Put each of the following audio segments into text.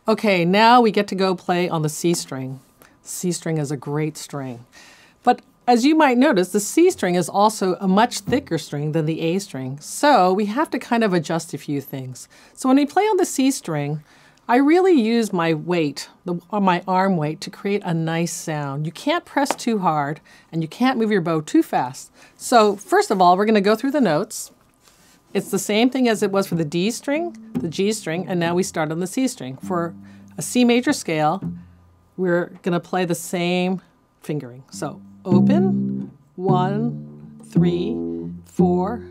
Okay, now we get to go play on the C string. C string is a great string. But as you might notice, the C string is also a much thicker string than the A string. So we have to kind of adjust a few things. So when we play on the C string, I really use my weight, my arm weight, to create a nice sound. You can't press too hard and you can't move your bow too fast. So first of all, we're going to go through the notes. It's the same thing as it was for the D string, the G string, and now we start on the C string. For a C major scale, we're going to play the same fingering. So open, 1, 3, 4,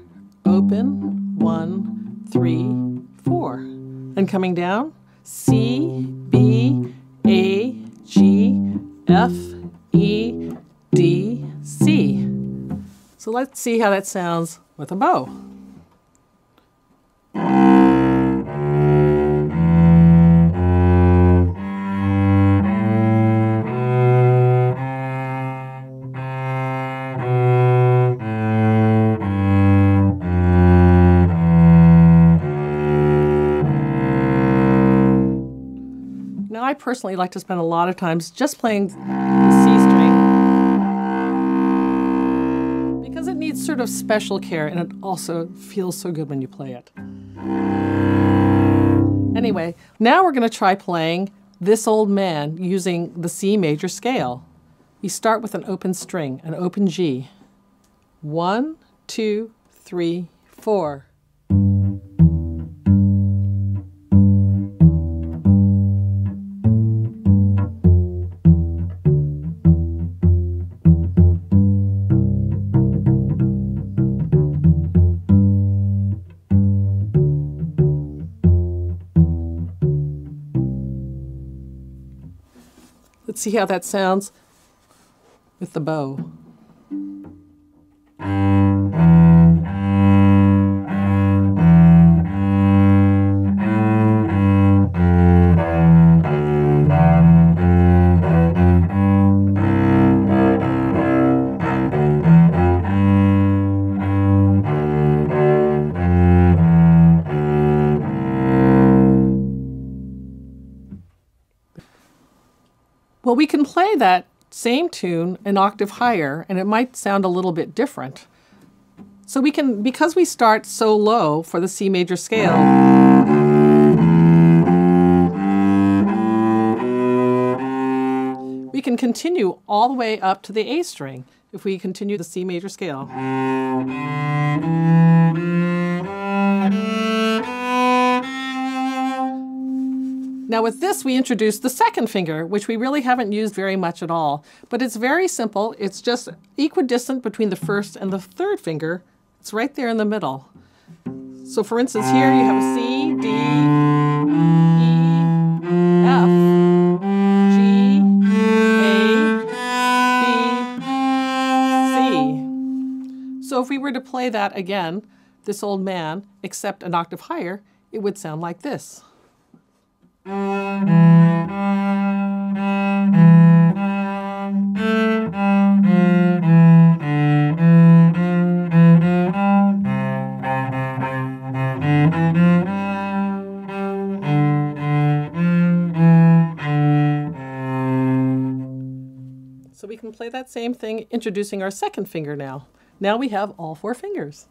open, 1, 3, 4. And coming down, C, B, A, G, F, E, D, C. So let's see how that sounds with a bow. Now I personally like to spend a lot of times just playing the C string because it needs sort of special care and it also feels so good when you play it. Anyway, now we're going to try playing This Old Man using the C major scale. We start with an open string, an open G. 1, 2, 3, 4. Let's see how that sounds with the bow. Well, we can play that same tune an octave higher, and it might sound a little bit different. So we can, because we start so low for the C major scale, we can continue all the way up to the A string if we continue the C major scale. Now with this, we introduce the second finger, which we really haven't used very much at all. But it's very simple. It's just equidistant between the first and the third finger. It's right there in the middle. So for instance, here you have a C, D, E, F, G, A, B, C. So if we were to play that again, This Old Man, except an octave higher, it would sound like this. So we can play that same thing, introducing our second finger now. Now we have all 4 fingers.